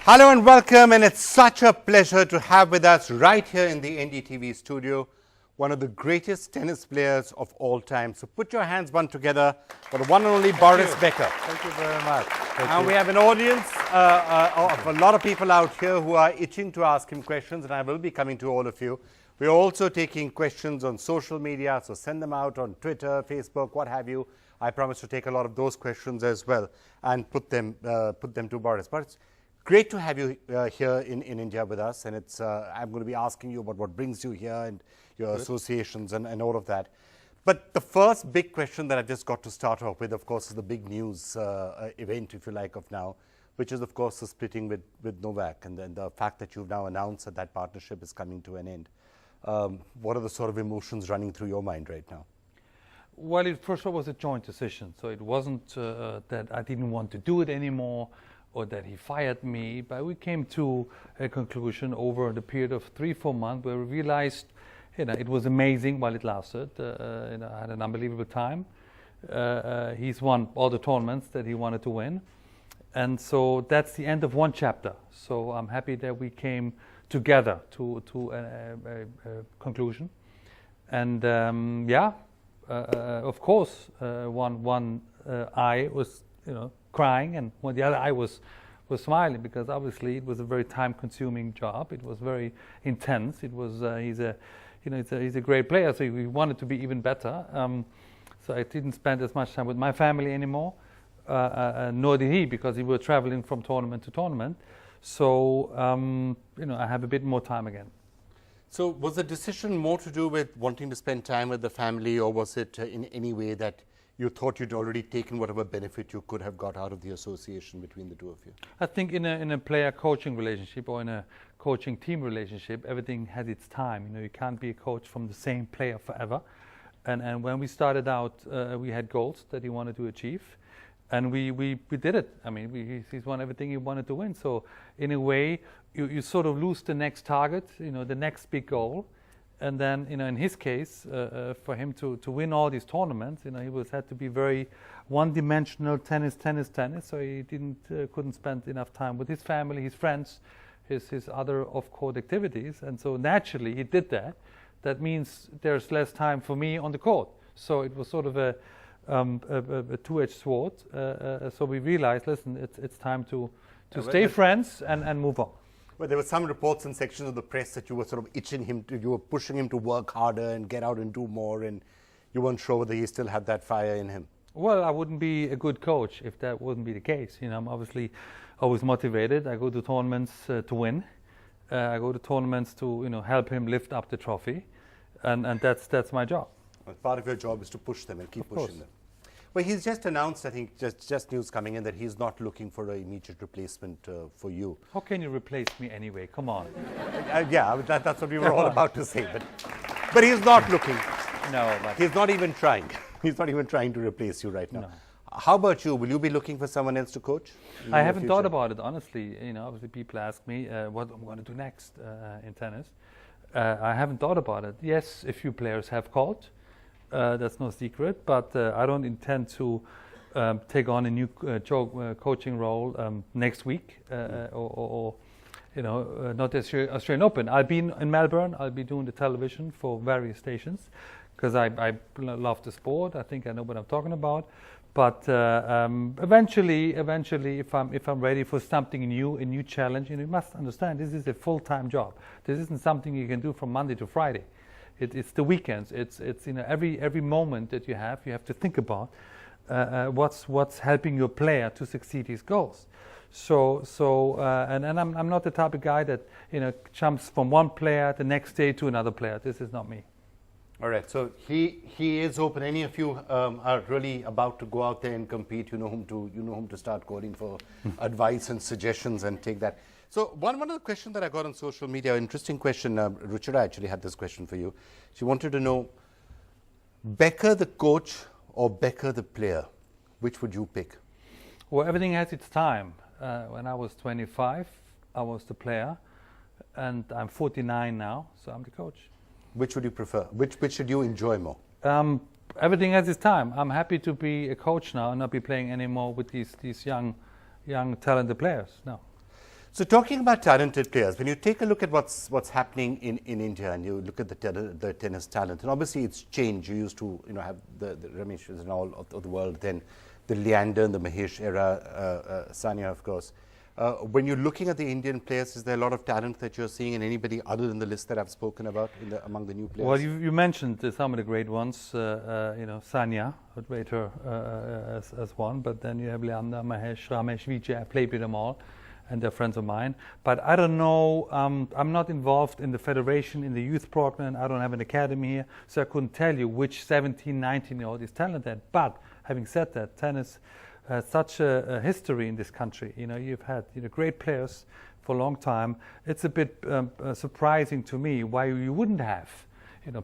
Hello and welcome, and it's such a pleasure to have with us right here in the NDTV studio one of the greatest tennis players of all time. So put your hands one together for the one and only Boris Becker. Thank you very much. And we have an audience of a lot of people out here who are itching to ask him questions, and I will be coming to all of you. We're also taking questions on social media, so send them out on Twitter, Facebook, what have you. I promise to take a lot of those questions as well and put them to Boris. Boris, great to have you here in India with us, and I'm going to be asking you about what brings you here and your associations and all of that. But the first big question that I've just got to start off with, of course, is the big news event, if you like, of now, which is, of course, the splitting with Novak, and then the fact that you've now announced that that partnership is coming to an end. What are the sort of emotions running through your mind right now? Well, it first of all was a joint decision, so it wasn't that I didn't want to do it anymore or that he fired me, but we came to a conclusion over the period of 3-4 months where we realized, it was amazing while it lasted. I had an unbelievable time. He's won all the tournaments that he wanted to win, and so that's the end of one chapter. So I'm happy that we came together to a conclusion, and of course, one eye was crying, and the other eye was smiling, because obviously it was a very time-consuming job. It was very intense. It was he's a great player, so we wanted to be even better. So I didn't spend as much time with my family anymore, nor did he, because we were traveling from tournament to tournament. So I have a bit more time again. So was the decision more to do with wanting to spend time with the family, or was it in any way that you thought you'd already taken whatever benefit you could have got out of the association between the two of you? I think in a player-coaching relationship or in a coaching-team relationship, everything has its time. You can't be a coach from the same player forever. And when we started out, we had goals that he wanted to achieve. And we did it. I mean, he's won everything he wanted to win. So in a way, you sort of lose the next target, the next big goal. And then, in his case, for him to win all these tournaments, he had to be very one-dimensional, tennis. So he couldn't spend enough time with his family, his friends, his other off-court activities. And so naturally, he did that. That means there's less time for me on the court. So it was sort of a two-edged sword. So we realized, listen, it's time to stay friends and move on. Well, there were some reports in sections of the press that you were sort of you were pushing him to work harder and get out and do more, and you weren't sure whether he still had that fire in him. Well, I wouldn't be a good coach if that wouldn't be the case. I'm obviously always motivated. I go to tournaments to win. I go to tournaments to help him lift up the trophy, and that's my job. Well, part of your job is to push them and keep pushing them. Well, he's just announced, I think, just news coming in, that he's not looking for an immediate replacement for you. How can you replace me anyway? Come on. Yeah, that's what we were all about to say. But he's not looking. No. He's not even trying. He's not even trying to replace you right now. No. How about you? Will you be looking for someone else to coach? I haven't thought about it, honestly. Obviously people ask me what I'm going to do next in tennis. I haven't thought about it. Yes, a few players have called. That's no secret, but I don't intend to take on a new coaching role next week or not the Australian Open. I'll be in Melbourne. I'll be doing the television for various stations because I love the sport. I think I know what I'm talking about. But eventually, if I'm ready for something new, a new challenge, you must understand this is a full-time job. This isn't something you can do from Monday to Friday. It's the weekends. It's every moment that you have to think about what's helping your player to succeed his goals. And I'm not the type of guy that jumps from one player the next day to another player. This is not me. All right. So he is open. Any of you are really about to go out there and compete? You know whom to start calling for advice and suggestions and take that. So one other question that I got on social media, interesting question. Ruchira actually had this question for you. She wanted to know, Becker the coach or Becker the player? Which would you pick? Well, everything has its time. When I was 25, I was the player, and I'm 49 now, so I'm the coach. Which would you prefer? Which should you enjoy more? Everything has its time. I'm happy to be a coach now and not be playing anymore with these young talented players. No. So talking about talented players, when you take a look at what's happening in India and you look at the tennis talent, and obviously it's changed. You used to have the Ramesh's and all of the world, then the Leander and the Mahesh era, Sania of course. When you're looking at the Indian players, is there a lot of talent that you're seeing in anybody other than the list that I've spoken about among the new players? Well, you mentioned some of the great ones. Sania, I'd rate her as one, but then you have Leander, Mahesh, Ramesh, Vijay. I played with them all, and they're friends of mine. But I don't know, I'm not involved in the federation, in the youth program. I don't have an academy here, so I couldn't tell you which 17, 19-year-old is talented. But having said that, tennis has such a history in this country. You've had great players for a long time. It's a bit surprising to me why you wouldn't have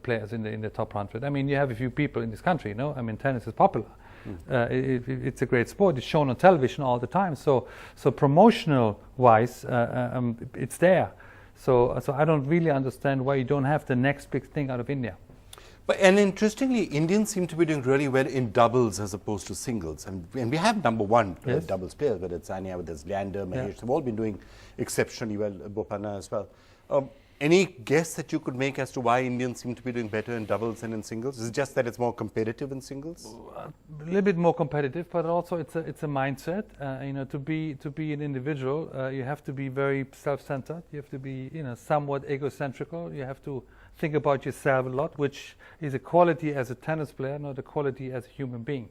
players in the top 100. I mean, you have a few people in this country. I mean, tennis is popular. It's a great sport. It's shown on television all the time. So promotional wise, it's there. So I don't really understand why you don't have the next big thing out of India. And interestingly, Indians seem to be doing really well in doubles as opposed to singles. And we have number one doubles players, whether it's Sania, whether it's Leander, Mahesh. They've all been doing exceptionally well, Bopanna as well. Any guess that you could make as to why Indians seem to be doing better in doubles than in singles? Is it just that it's more competitive in singles? A little bit more competitive, but also it's a mindset. To be an individual, you have to be very self-centered. You have to be somewhat egocentrical. You have to think about yourself a lot, which is a quality as a tennis player, not a quality as a human being.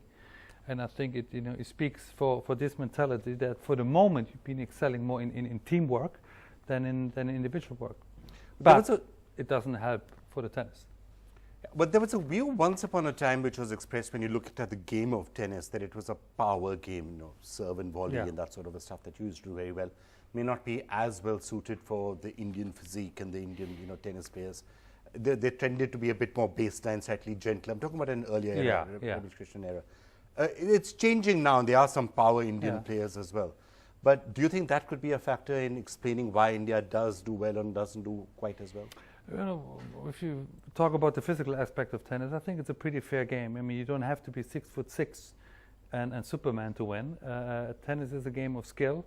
And I think it speaks for this mentality that for the moment you've been excelling more in teamwork than in individual work. But it doesn't help for the tennis. But there was a view once upon a time which was expressed when you looked at the game of tennis that it was a power game, serve and volley and that sort of stuff that you used to do very well. May not be as well suited for the Indian physique and the Indian tennis players. They tended to be a bit more baseline, slightly gentler. I'm talking about an earlier era, Krishnan era. It's changing now, and there are some power Indian players as well. But do you think that could be a factor in explaining why India does do well and doesn't do quite as well? If you talk about the physical aspect of tennis, I think it's a pretty fair game. I mean, you don't have to be 6'6" and Superman to win. Tennis is a game of skill,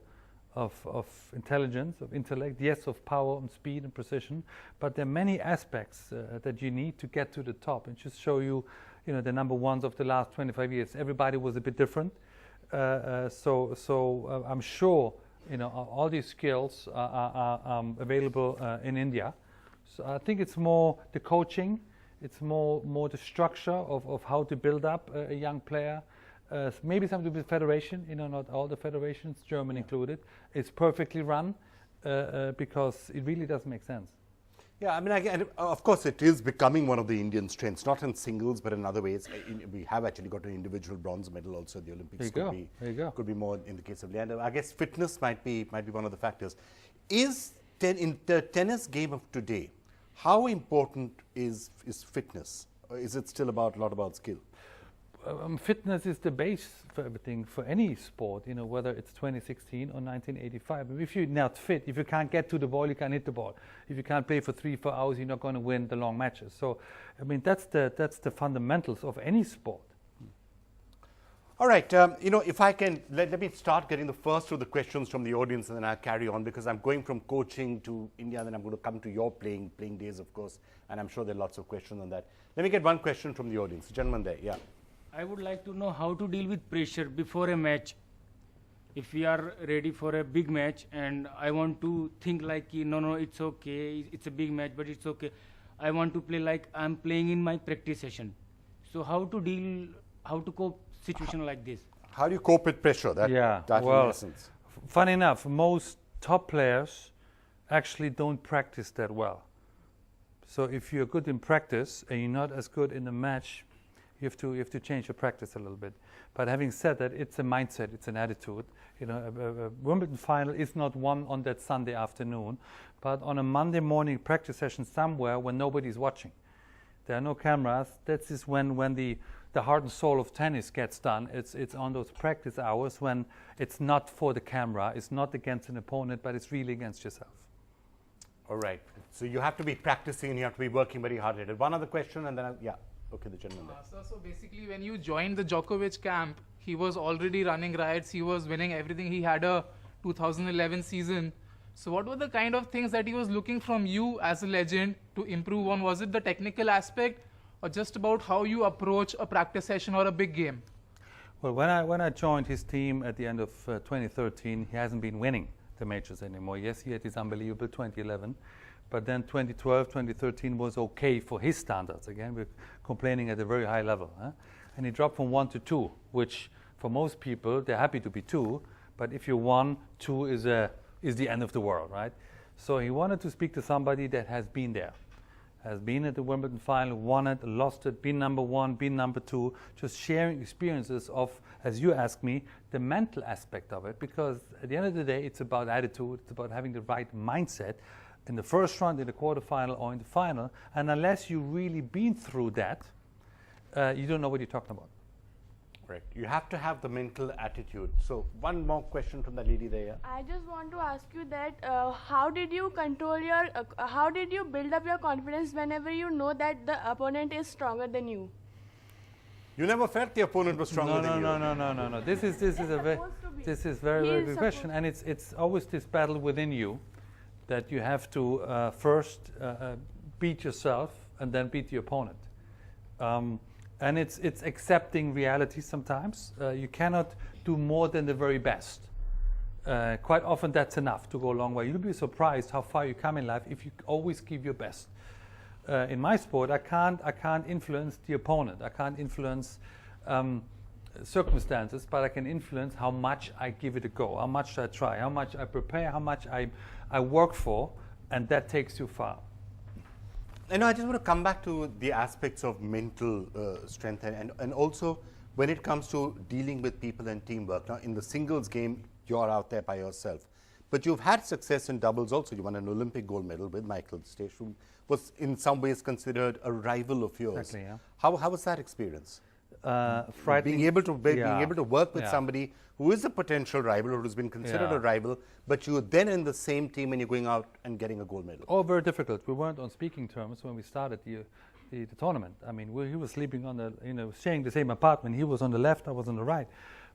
of intelligence, of intellect, yes, of power and speed and precision, but there are many aspects that you need to get to the top. And just show you, the number ones of the last 25 years. Everybody was a bit different. So I'm sure all these skills are available in India. So I think it's more the coaching, it's more the structure of how to build up a young player. Maybe something to do with federation, not all the federations, German included. It's perfectly run because it really doesn't make sense. Yeah, I mean, again, of course, it is becoming one of the Indian strengths, not in singles, but in other ways. We have actually got an individual bronze medal also at the Olympics. Could be more in the case of Leander. I guess fitness might be one of the factors. In the tennis game of today, how important is fitness? Or is it still a lot about skill? Fitness is the base for everything, for any sport, whether it's 2016 or 1985. If you're not fit, if you can't get to the ball, you can't hit the ball. If you can't play for 3-4 hours, you're not going to win the long matches. So, I mean, that's the fundamentals of any sport. All right, if I can, let me start getting the first of the questions from the audience, and then I'll carry on, because I'm going from coaching to India, and then I'm going to come to your playing days, of course, and I'm sure there are lots of questions on that. Let me get one question from the audience. The gentleman there, yeah. I would like to know how to deal with pressure before a match. If we are ready for a big match and I want to think like, no, it's okay, it's a big match, but it's okay. I want to play like I'm playing in my practice session. So how to cope situation like this? How do you cope with pressure? That in essence. Funny enough, most top players actually don't practice that well. So if you're good in practice and you're not as good in the match, you have to change your practice a little bit. But having said that, it's a mindset, it's an attitude. A Wimbledon final is not won on that Sunday afternoon, but on a Monday morning practice session somewhere when nobody's watching. There are no cameras. That is when the heart and soul of tennis gets done. It's on those practice hours when it's not for the camera, it's not against an opponent, but it's really against yourself. All right. So you have to be practicing and you have to be working very hard at it. One other question and then, okay, the gentleman there. So basically when you joined the Djokovic camp, he was already running riots, he was winning everything. He had a 2011 season So what were the kind of things that he was looking from you as a legend to improve on? Was it the technical aspect or just about how you approach a practice session or a big game? Well, when I joined his team at the end of 2013, he hasn't been winning the majors anymore. Yes, he had his unbelievable 2011, but then 2012, 2013 was okay for his standards. Again, we're complaining at a very high level. And he dropped from 1 to 2, which for most people, they're happy to be 2, but if you're 1, 2 is the end of the world, right? So he wanted to speak to somebody that has been there, has been at the Wimbledon final, won it, lost it, been number 1, been number 2, just sharing experiences of, as you asked me, the mental aspect of it, because at the end of the day, it's about attitude, it's about having the right mindset in the first round, in the quarterfinal, or in the final, and unless you've really been through that, you don't know what you're talking about. Correct. You have to have the mental attitude. So one more question from the lady there. I just want to ask you that how did you control your, how did you build up your confidence whenever you know that the opponent is stronger than you? You never felt the opponent was stronger than you? No. This is very very good question, and it's always this battle within you that you have to first beat yourself and then beat the opponent. And it's accepting reality sometimes. You cannot do more than the very best. Quite often that's enough to go a long way. You'll be surprised how far you come in life if you always give your best. In my sport, I can't influence the opponent. I can't influence circumstances, but I can influence how much I give it a go, how much I try, how much I prepare, how much I work for, and that takes you far. And I just want to come back to the aspects of mental strength and also when it comes to dealing with people and teamwork. Now, in the singles game, you're out there by yourself. But you've had success in doubles also. You won an Olympic gold medal with Michael Staish, who was in some ways considered a rival of yours. Exactly, yeah. How was that experience? Frightening. Being able to work with somebody who is a potential rival or who's been considered a rival, but you're then in the same team and you're going out and getting a gold medal. Oh, very difficult. We weren't on speaking terms when we started the tournament. I mean, he was sleeping on the, sharing the same apartment. He was on the left, I was on the right.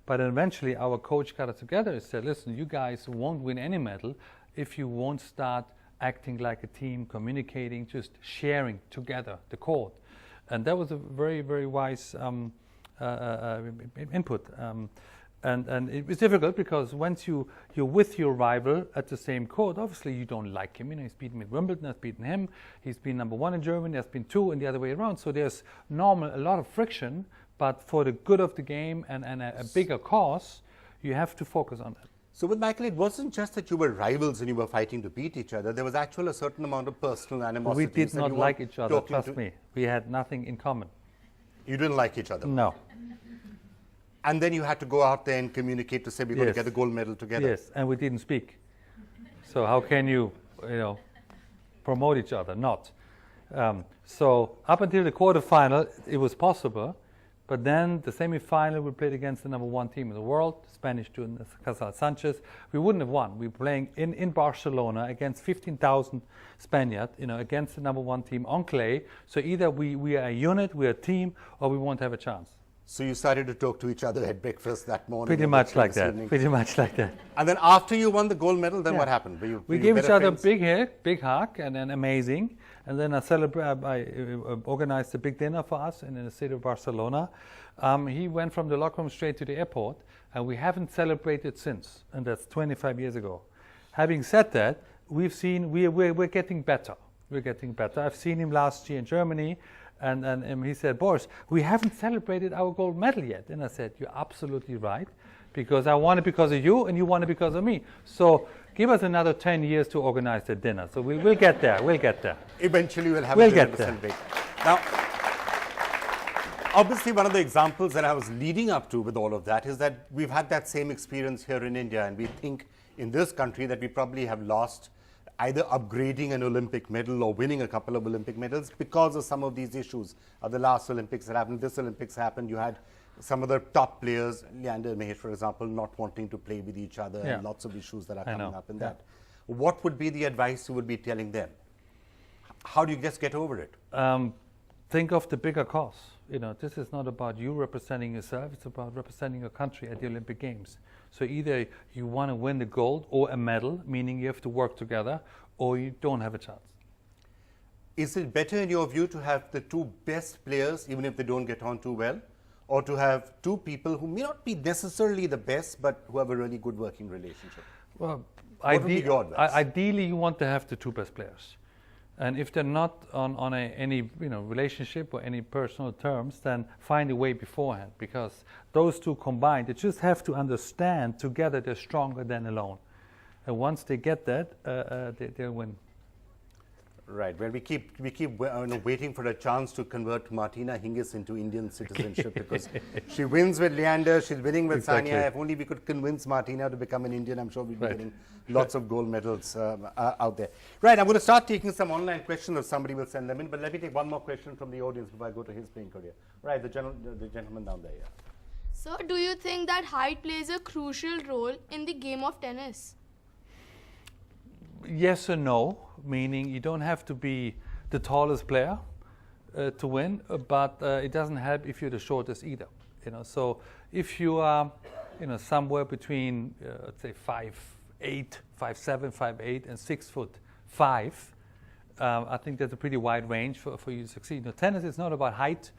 But eventually our coach got us together and said, listen, you guys won't win any medal if you won't start acting like a team, communicating, just sharing together the court. And that was a very, very wise input. And it was difficult because once you're with your rival at the same court, obviously you don't like him. He's beaten me at Wimbledon, I've beaten him. He's been number 1 in Germany, there's been 2, and the other way around. So there's a lot of friction, but for the good of the game and a bigger cause, you have to focus on that. So with Michael, it wasn't just that you were rivals and you were fighting to beat each other. There was actually a certain amount of personal animosity. We did not like each other, trust me. We had nothing in common. You didn't like each other? No. And then you had to go out there and communicate to say we're going to get the gold medal together. Yes, and we didn't speak. So how can you, promote each other? Not. So up until the quarterfinal, it was possible. But then the semi-final, we played against the number 1 team in the world, Spanish to Casal Sanchez. We wouldn't have won. We were playing in Barcelona against 15,000 Spaniards, against the number 1 team on clay. So either we are a unit, we're a team, or we won't have a chance. So you started to talk to each other at breakfast that morning? Pretty much like that. And then after you won the gold medal, then what happened? We gave each other a big hug, and then amazing. And then I organized a big dinner for us in the city of Barcelona. He went from the locker room straight to the airport, and we haven't celebrated since, and that's 25 years ago. Having said that, we've seen we're getting better. We're getting better. I've seen him last year in Germany, and he said, Boris, we haven't celebrated our gold medal yet. And I said, you're absolutely right, because I won it because of you, and you won it because of me. So give us another 10 years to organize the dinner. So we'll get there. We'll get there. Eventually, we'll have a dinner to celebrate. Now, obviously, one of the examples that I was leading up to with all of that is that we've had that same experience here in India, and we think in this country that we probably have lost either upgrading an Olympic medal or winning a couple of Olympic medals because of some of these issues. The last Olympics that happened, this Olympics happened, you had some of the top players, Leander and Mahesh, for example, not wanting to play with each other, and lots of issues that are coming up in that. What would be the advice you would be telling them? How do you just get over it? Think of the bigger cause. this is not about you representing yourself. It's about representing your country at the Olympic Games. So either you want to win the gold or a medal, meaning you have to work together, or you don't have a chance. Is it better in your view to have the two best players, even if they don't get on too well, or to have two people who may not be necessarily the best, but who have a really good working relationship? Well, What would be your advice? ideally, you want to have the two best players. And if they're not on any relationship or any personal terms, then find a way beforehand, because those two combined, they just have to understand together they're stronger than alone. And once they get that, they'll win. Right. Well, we keep waiting for a chance to convert Martina Hingis into Indian citizenship because she wins with Leander, she's winning with Exactly. Sania. If only we could convince Martina to become an Indian, I'm sure we'd be getting lots of gold medals out there. Right. I'm going to start taking some online questions, or somebody will send them in. But let me take one more question from the audience before I go to his playing career. Right. The gentleman down there. Yeah. So, do you think that height plays a crucial role in the game of tennis? Yes and no, meaning you don't have to be the tallest player to win, but it doesn't help if you're the shortest either. So if you are, somewhere between, let's say 5'8", 5'7", 5'8", and 6'5", I think that's a pretty wide range for you to succeed. Tennis is not about height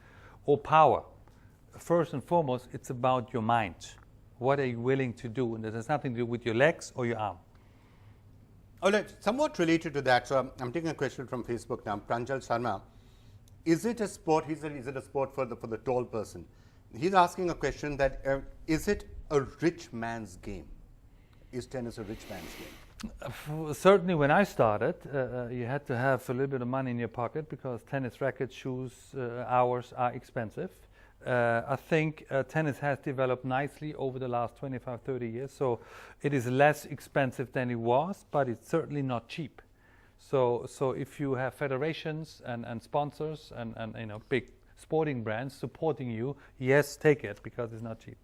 or power. First and foremost, it's about your mind. What are you willing to do? And it has nothing to do with your legs or your arm. Oh, somewhat related to that, so I'm taking a question from Facebook now. Pranjal Sharma, is it a sport? He said, is it a sport for the tall person? He's asking a question that is it a rich man's game? Is tennis a rich man's game? Certainly, when I started, you had to have a little bit of money in your pocket because tennis rackets, shoes, hours are expensive. I think tennis has developed nicely over the last 25, 30 years, so it is less expensive than it was, but it's certainly not cheap. So if you have federations and sponsors and big sporting brands supporting you, yes, take it, because it's not cheap.